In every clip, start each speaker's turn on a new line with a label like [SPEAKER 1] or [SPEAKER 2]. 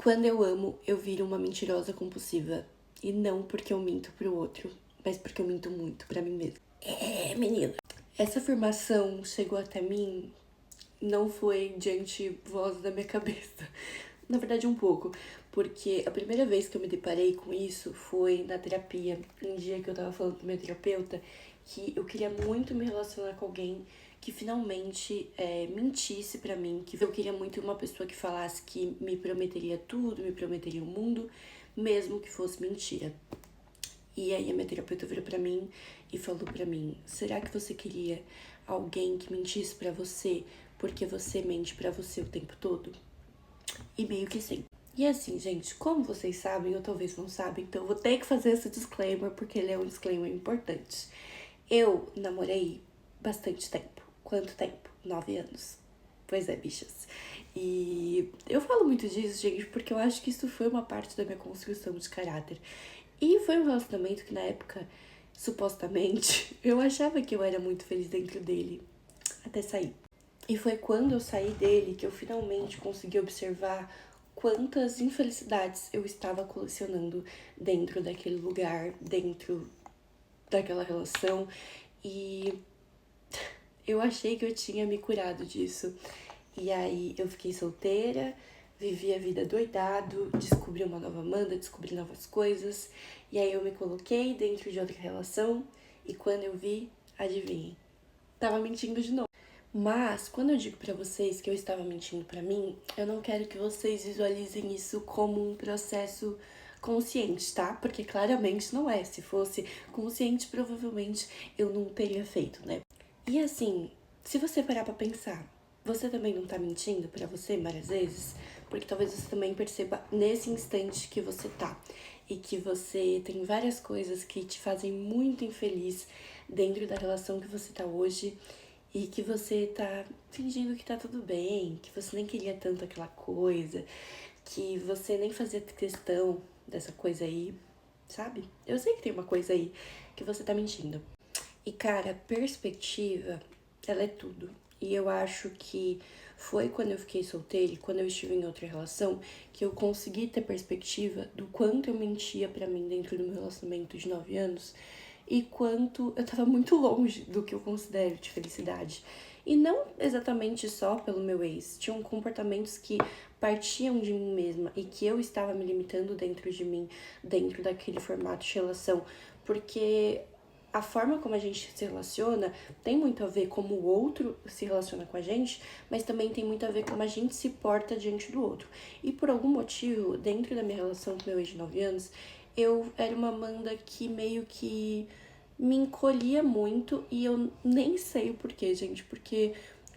[SPEAKER 1] Quando eu amo, eu viro uma mentirosa compulsiva. E não porque eu minto pro outro, mas porque eu minto muito pra mim mesma. Menina. Essa afirmação chegou até mim, não foi diante voz da minha cabeça. Na verdade, um pouco. Porque a primeira vez que eu me deparei com isso foi na terapia. Um dia que eu tava falando com meu terapeuta que eu queria muito me relacionar com alguém que finalmente mentisse pra mim, que eu queria muito uma pessoa que falasse que me prometeria tudo, me prometeria o mundo, mesmo que fosse mentira. E aí a minha terapeuta virou pra mim e falou pra mim: será que você queria alguém que mentisse pra você porque você mente pra você o tempo todo? E meio que sim. E assim, gente, como vocês sabem, ou talvez não sabem, então eu vou ter que fazer esse disclaimer, porque ele é um disclaimer importante. Eu namorei bastante tempo. Quanto tempo? 9 anos. Pois é, bichas. E eu falo muito disso, gente, porque eu acho que isso foi uma parte da minha construção de caráter. E foi um relacionamento que na época, supostamente, eu achava que eu era muito feliz dentro dele, até sair. E foi quando eu saí dele que eu finalmente consegui observar quantas infelicidades eu estava colecionando dentro daquele lugar, dentro daquela relação. E eu achei que eu tinha me curado disso. E aí eu fiquei solteira, vivi a vida doidado, descobri uma nova Amanda, descobri novas coisas. E aí eu me coloquei dentro de outra relação e quando eu vi, adivinhem, tava mentindo de novo. Mas, quando eu digo pra vocês que eu estava mentindo pra mim, eu não quero que vocês visualizem isso como um processo consciente, tá? Porque claramente não é. Se fosse consciente, provavelmente eu não teria feito, né? E assim, se você parar pra pensar, você também não tá mentindo pra você várias vezes? Porque talvez você também perceba nesse instante que você tá. E que você tem várias coisas que te fazem muito infeliz dentro da relação que você tá hoje. E que você tá fingindo que tá tudo bem, que você nem queria tanto aquela coisa, que você nem fazia questão dessa coisa aí, sabe? Eu sei que tem uma coisa aí que você tá mentindo. E, cara, perspectiva, ela é tudo. E eu acho que foi quando eu fiquei solteira e quando eu estive em outra relação que eu consegui ter perspectiva do quanto eu mentia pra mim dentro do meu relacionamento de 9 anos e quanto eu tava muito longe do que eu considero de felicidade. E não exatamente só pelo meu ex, tinham comportamentos que partiam de mim mesma e que eu estava me limitando dentro de mim, dentro daquele formato de relação, porque a forma como a gente se relaciona tem muito a ver como o outro se relaciona com a gente, mas também tem muito a ver como a gente se porta diante do outro. E por algum motivo, dentro da minha relação com meu ex de 9 anos, eu era uma Amanda que meio que me encolhia muito e eu nem sei o porquê, gente, porque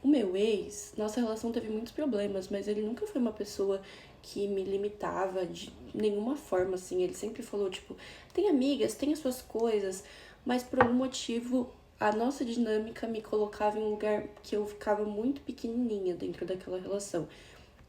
[SPEAKER 1] o meu ex, nossa relação teve muitos problemas, mas ele nunca foi uma pessoa que me limitava de nenhuma forma, assim. Ele sempre falou, tipo, tem amigas, tem as suas coisas, mas por algum motivo a nossa dinâmica me colocava em um lugar que eu ficava muito pequenininha dentro daquela relação.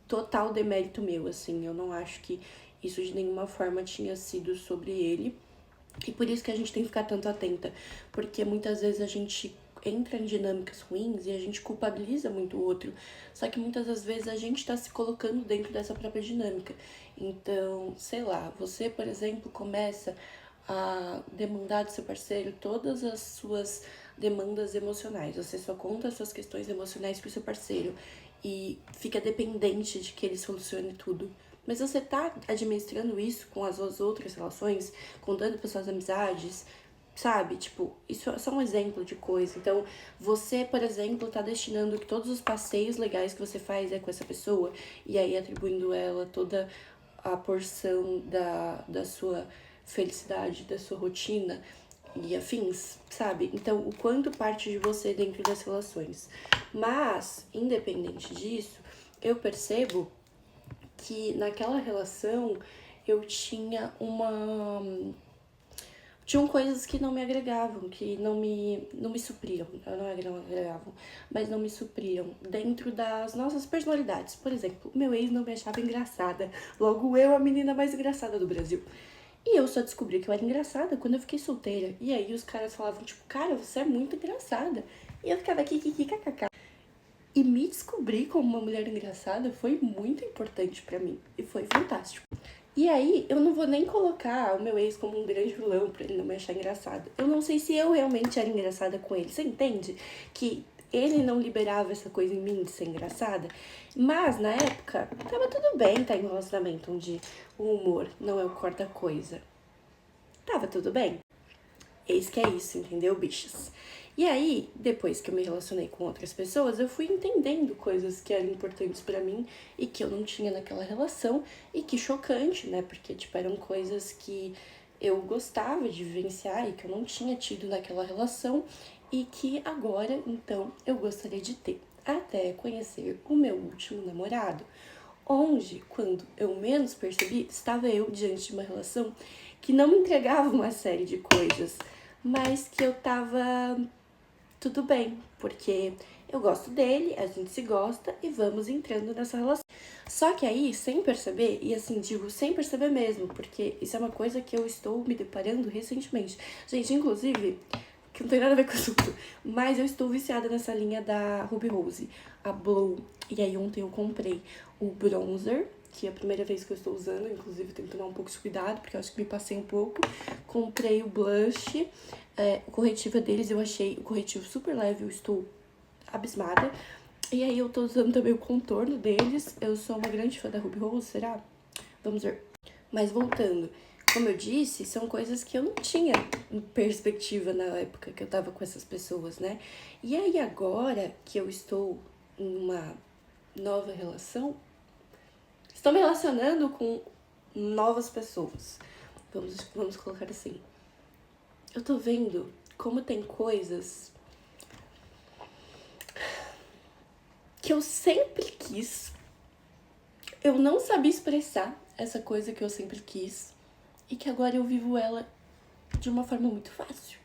[SPEAKER 1] Total demérito meu, assim, eu não acho que isso de nenhuma forma tinha sido sobre ele. E por isso que a gente tem que ficar tanto atenta, porque muitas vezes a gente entra em dinâmicas ruins e a gente culpabiliza muito o outro, só que muitas das vezes a gente tá se colocando dentro dessa própria dinâmica. Então, sei lá, você, por exemplo, começa a demandar do seu parceiro todas as suas demandas emocionais. Você só conta as suas questões emocionais pro seu parceiro e fica dependente de que ele solucione tudo. Mas você tá administrando isso com as suas outras relações, contando para suas amizades, sabe? Tipo, isso é só um exemplo de coisa. Então, você, por exemplo, tá destinando que todos os passeios legais que você faz é com essa pessoa, e aí atribuindo a ela toda a porção da sua felicidade, da sua rotina e afins, sabe? Então, o quanto parte de você dentro das relações. Mas, independente disso, eu percebo que naquela relação eu tinha tinham coisas que não me agregavam, que não me supriam, não agregavam, mas não me supriam dentro das nossas personalidades. Por exemplo, o meu ex não me achava engraçada, logo eu, a menina mais engraçada do Brasil. E eu só descobri que eu era engraçada quando eu fiquei solteira. E aí os caras falavam, tipo, cara, você é muito engraçada. E eu ficava aqui, kkk. E me descobrir como uma mulher engraçada foi muito importante pra mim. E foi fantástico. E aí, eu não vou nem colocar o meu ex como um grande vilão pra ele não me achar engraçada. Eu não sei se eu realmente era engraçada com ele. Você entende? Que ele não liberava essa coisa em mim de ser engraçada. Mas, na época, tava tudo bem estar em um relacionamento onde o humor não é o core da coisa. Tava tudo bem. Eis que é isso, entendeu, bichas? E aí, depois que eu me relacionei com outras pessoas, eu fui entendendo coisas que eram importantes pra mim e que eu não tinha naquela relação. E que chocante, né? Porque, tipo, eram coisas que eu gostava de vivenciar e que eu não tinha tido naquela relação e que agora, então, eu gostaria de ter. Até conhecer o meu último namorado, onde, quando eu menos percebi, estava eu diante de uma relação que não me entregava uma série de coisas, mas que eu tava tudo bem, porque eu gosto dele, a gente se gosta e vamos entrando nessa relação. Só que aí, sem perceber, e assim, digo sem perceber mesmo, porque isso é uma coisa que eu estou me deparando recentemente. Gente, inclusive, que não tem nada a ver com o assunto, mas eu estou viciada nessa linha da Ruby Rose, a Blow. E aí ontem eu comprei o bronzer, que é a primeira vez que eu estou usando, inclusive tenho que tomar um pouco de cuidado, porque eu acho que me passei um pouco. Comprei o blush, o corretivo deles, eu achei o corretivo super leve, eu estou abismada. E aí eu tô usando também o contorno deles, eu sou uma grande fã da Ruby Rose, será? Vamos ver. Mas voltando, como eu disse, são coisas que eu não tinha em perspectiva na época que eu tava com essas pessoas, né? E aí agora que eu estou em uma nova relação, estou me relacionando com novas pessoas. Vamos colocar assim. Eu tô vendo como tem coisas que eu sempre quis, eu não sabia expressar essa coisa que eu sempre quis e que agora eu vivo ela de uma forma muito fácil.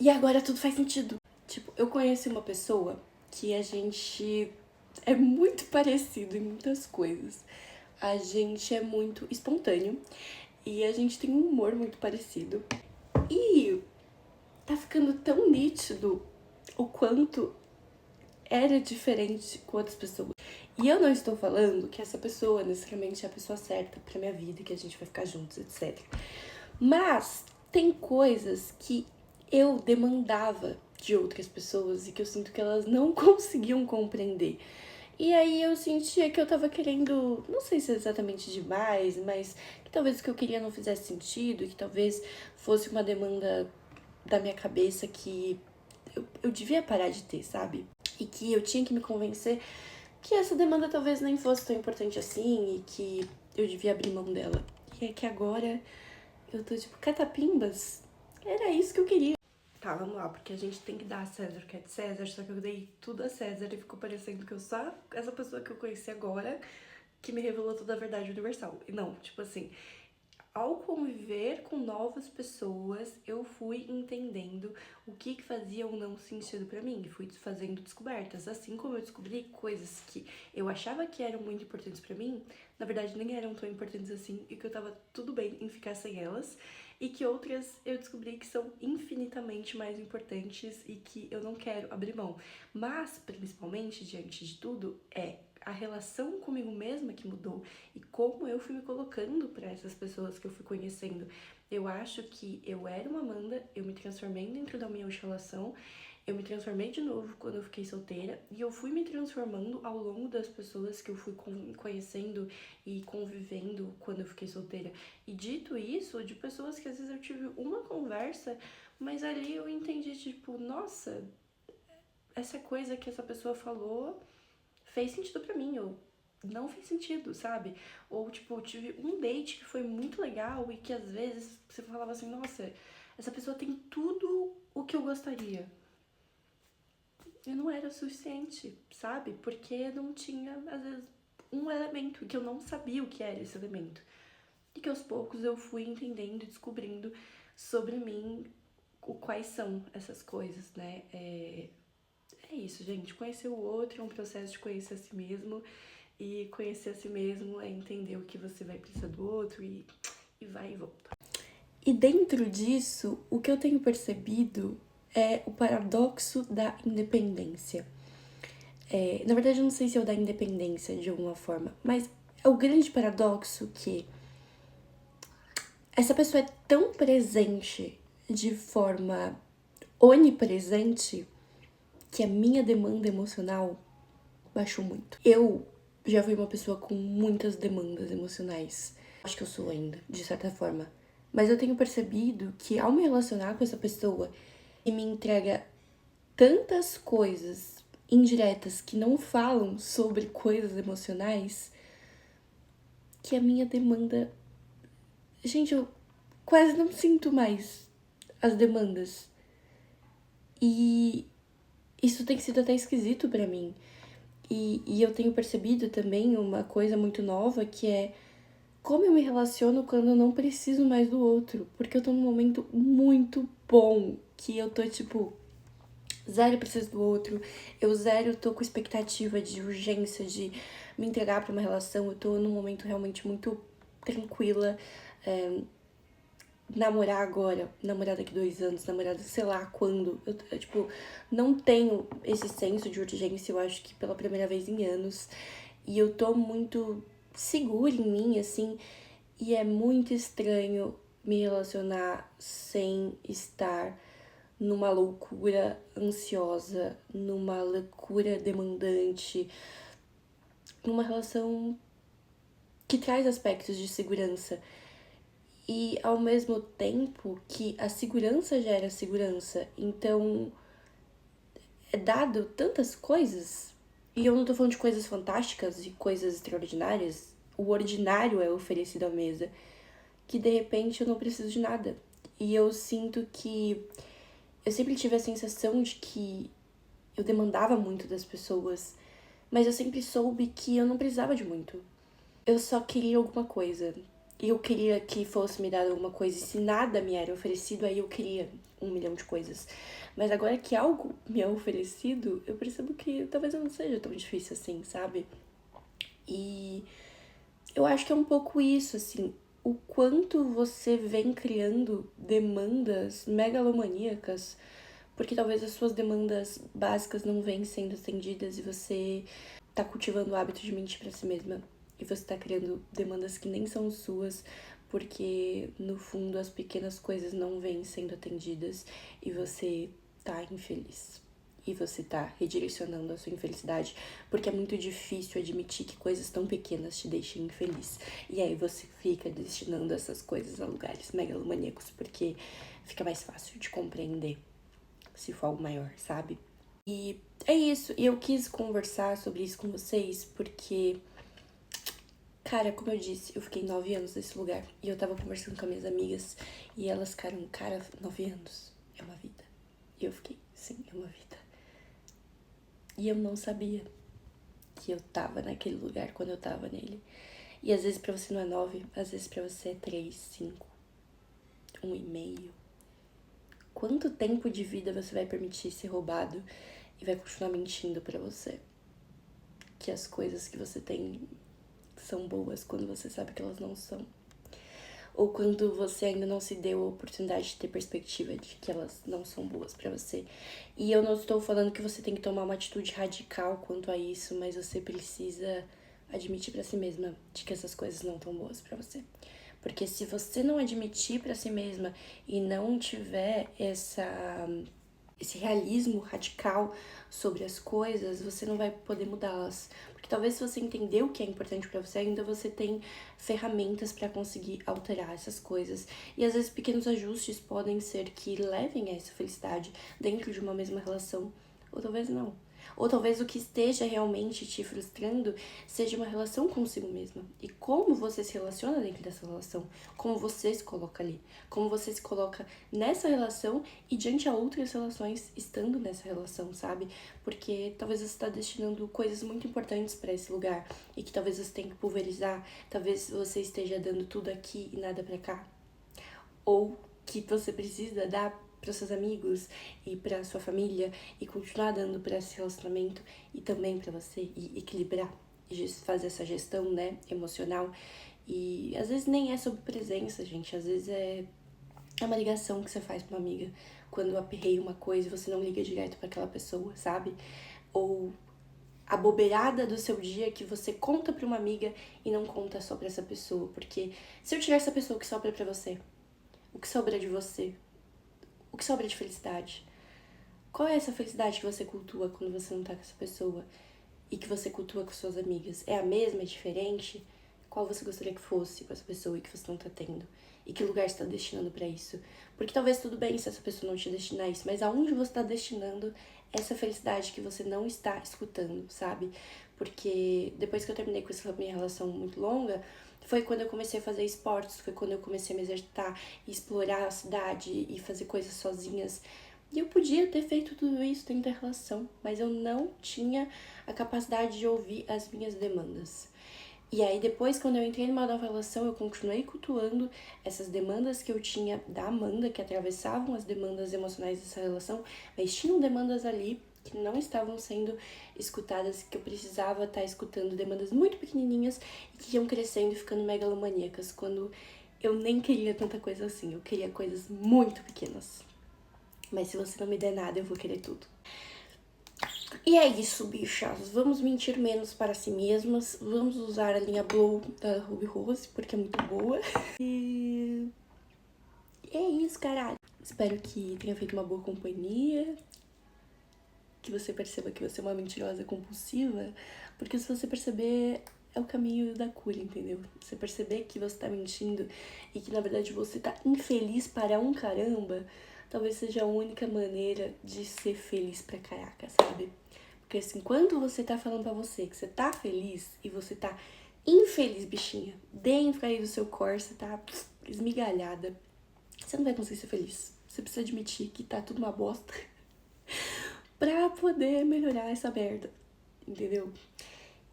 [SPEAKER 1] E agora tudo faz sentido. Tipo, eu conheci uma pessoa que a gente é muito parecido em muitas coisas. A gente é muito espontâneo e a gente tem um humor muito parecido. E tá ficando tão nítido o quanto era diferente com outras pessoas. E eu não estou falando que essa pessoa necessariamente é a pessoa certa pra minha vida, que a gente vai ficar juntos, etc. Mas tem coisas que eu demandava de outras pessoas e que eu sinto que elas não conseguiam compreender. E aí eu sentia que eu tava querendo, não sei se é exatamente demais, mas que talvez o que eu queria não fizesse sentido, que talvez fosse uma demanda da minha cabeça que eu devia parar de ter, sabe? E que eu tinha que me convencer que essa demanda talvez nem fosse tão importante assim e que eu devia abrir mão dela. E é que agora eu tô tipo, catapimbas, era isso que eu queria. Tá, vamos lá, porque a gente tem que dar a César o que é de César, só que eu dei tudo a César e ficou parecendo que eu só essa pessoa que eu conheci agora que me revelou toda a verdade universal. E não, tipo assim, ao conviver com novas pessoas, eu fui entendendo o que fazia ou não sentido pra mim. Fui fazendo descobertas. Assim como eu descobri coisas que eu achava que eram muito importantes pra mim, na verdade nem eram tão importantes assim e que eu tava tudo bem em ficar sem elas. E que outras eu descobri que são infinitamente mais importantes e que eu não quero abrir mão. Mas, principalmente, diante de tudo, é a relação comigo mesma que mudou e como eu fui me colocando para essas pessoas que eu fui conhecendo. Eu acho que eu era uma Amanda, eu me transformei dentro da minha relação, eu me transformei de novo quando eu fiquei solteira e eu fui me transformando ao longo das pessoas que eu fui conhecendo e convivendo quando eu fiquei solteira. E dito isso, de pessoas que às vezes eu tive uma conversa, mas ali eu entendi, tipo, nossa, essa coisa que essa pessoa falou fez sentido pra mim, ou não fez sentido, sabe? Ou, tipo, tive um date que foi muito legal e que às vezes você falava assim, nossa, essa pessoa tem tudo o que eu gostaria. E não era o suficiente, sabe? Porque não tinha, às vezes, um elemento que eu não sabia o que era esse elemento. E que aos poucos eu fui entendendo e descobrindo sobre mim quais são essas coisas, né? É isso, gente. Conhecer o outro é um processo de conhecer a si mesmo. E conhecer a si mesmo é entender o que você vai precisar do outro e vai e volta. E dentro disso, o que eu tenho percebido é o paradoxo da independência. Na verdade, eu não sei se eu dar independência de alguma forma, mas é o grande paradoxo que essa pessoa é tão presente de forma onipresente que a minha demanda emocional baixou muito. Eu já fui uma pessoa com muitas demandas emocionais. Acho que eu sou ainda, de certa forma. Mas eu tenho percebido que ao me relacionar com essa pessoa que me entrega tantas coisas indiretas que não falam sobre coisas emocionais, que a minha demanda. Gente, eu quase não sinto mais as demandas. E isso tem sido até esquisito pra mim. E eu tenho percebido também uma coisa muito nova que é como eu me relaciono quando eu não preciso mais do outro. Porque eu tô num momento muito bom que eu tô tipo. Zero preciso do outro, eu zero tô com expectativa de urgência de me entregar pra uma relação, eu tô num momento realmente muito tranquila. Namorar agora, namorar daqui 2 anos, namorar sei lá quando. Tipo, não tenho esse senso de urgência, eu acho que pela primeira vez em anos. E eu tô muito segura em mim, assim. E é muito estranho me relacionar sem estar numa loucura ansiosa, numa loucura demandante, numa relação que traz aspectos de segurança. E ao mesmo tempo que a segurança gera segurança. Então, é dado tantas coisas. E eu não tô falando de coisas fantásticas e coisas extraordinárias. O ordinário é oferecido à mesa. Que de repente eu não preciso de nada. E eu sinto que eu sempre tive a sensação de que eu demandava muito das pessoas, mas eu sempre soube que eu não precisava de muito. Eu só queria alguma coisa. E eu queria que fosse me dado alguma coisa. E se nada me era oferecido, aí eu queria 1 milhão de coisas. Mas agora que algo me é oferecido, eu percebo que talvez eu não seja tão difícil assim, sabe? E eu acho que é um pouco isso, assim. O quanto você vem criando demandas megalomaníacas, porque talvez as suas demandas básicas não vêm sendo atendidas e você tá cultivando o hábito de mentir pra si mesma. E você tá criando demandas que nem são suas, porque no fundo as pequenas coisas não vêm sendo atendidas e você tá infeliz. E você tá redirecionando a sua infelicidade, porque é muito difícil admitir que coisas tão pequenas te deixem infeliz. E aí você fica destinando essas coisas a lugares megalomaníacos, porque fica mais fácil de compreender se for algo maior, sabe? E é isso. E eu quis conversar sobre isso com vocês porque, cara, como eu disse, eu fiquei 9 anos nesse lugar. E eu tava conversando com as minhas amigas e elas ficaram, cara, 9 anos é uma vida. E eu fiquei, sim, é uma vida. E eu não sabia que eu tava naquele lugar quando eu tava nele. E às vezes pra você não é 9, às vezes pra você é 3, 5, 1,5. Quanto tempo de vida você vai permitir ser roubado e vai continuar mentindo pra você? Que as coisas que você tem são boas quando você sabe que elas não são. Ou quando você ainda não se deu a oportunidade de ter perspectiva de que elas não são boas pra você. E eu não estou falando que você tem que tomar uma atitude radical quanto a isso, mas você precisa admitir pra si mesma de que essas coisas não estão boas pra você. Porque se você não admitir pra si mesma e não tiver esse realismo radical sobre as coisas, você não vai poder mudá-las. Porque talvez se você entender o que é importante pra você, ainda você tem ferramentas pra conseguir alterar essas coisas. E às vezes pequenos ajustes podem ser que levem a essa felicidade dentro de uma mesma relação, ou talvez não. Ou talvez o que esteja realmente te frustrando seja uma relação consigo mesma. E como você se relaciona dentro dessa relação, como você se coloca ali, como você se coloca nessa relação e diante a outras relações estando nessa relação, sabe? Porque talvez você está destinando coisas muito importantes para esse lugar e que talvez você tenha que pulverizar, talvez você esteja dando tudo aqui e nada para cá. Ou que você precisa dar para seus amigos e para sua família e continuar dando para esse relacionamento e também para você e equilibrar e fazer essa gestão, né, emocional. E às vezes nem é sobre presença, gente, às vezes é uma ligação que você faz pra uma amiga quando aperrei uma coisa e você não liga direto para aquela pessoa, sabe? Ou a bobeirada do seu dia que você conta pra uma amiga e não conta só pra essa pessoa. Porque se eu tirar essa pessoa, o que sobra pra você? O que sobra de você? O que sobra de felicidade? Qual é essa felicidade que você cultua quando você não tá com essa pessoa? E que você cultua com suas amigas? É a mesma? É diferente? Qual você gostaria que fosse com essa pessoa e que você não tá tendo? E que lugar você tá destinando pra isso? Porque talvez tudo bem se essa pessoa não te destinar isso, mas aonde você tá destinando essa felicidade que você não está escutando, sabe? Porque depois que eu terminei com essa minha relação muito longa, foi quando eu comecei a fazer esportes, foi quando eu comecei a me exercitar, explorar a cidade e fazer coisas sozinhas. E eu podia ter feito tudo isso dentro da relação, mas eu não tinha a capacidade de ouvir as minhas demandas. E aí depois, quando eu entrei numa nova relação, eu continuei cultuando essas demandas que eu tinha da Amanda, que atravessavam as demandas emocionais dessa relação, mas tinham demandas ali que não estavam sendo escutadas, que eu precisava estar escutando, demandas muito pequenininhas e que iam crescendo e ficando megalomaníacas, quando eu nem queria tanta coisa assim, eu queria coisas muito pequenas. Mas se você não me der nada, eu vou querer tudo. E é isso, bichas. Vamos mentir menos para si mesmas. Vamos usar a linha Blow da Ruby Rose, porque é muito boa. E é isso, caralho. Espero que tenha feito uma boa companhia. Que você perceba que você é uma mentirosa compulsiva. Porque se você perceber, é o caminho da cura, entendeu? Você perceber que você tá mentindo e que na verdade você tá infeliz para um caramba, talvez seja a única maneira de ser feliz pra caraca, sabe? Porque assim, quando você tá falando pra você que você tá feliz e você tá infeliz, bichinha, dentro aí do seu corpo, você tá esmigalhada, você não vai conseguir ser feliz. Você precisa admitir que tá tudo uma bosta pra poder melhorar essa merda, entendeu?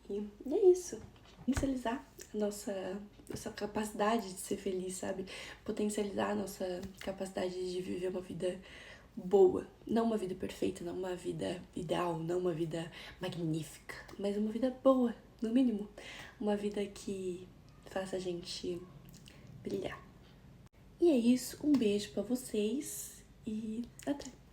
[SPEAKER 1] E é isso. Potencializar a nossa capacidade de ser feliz, sabe? Potencializar a nossa capacidade de viver uma vida boa. Não uma vida perfeita, não uma vida ideal, não uma vida magnífica, mas uma vida boa, no mínimo. Uma vida que faça a gente brilhar. E é isso. Um beijo pra vocês e até!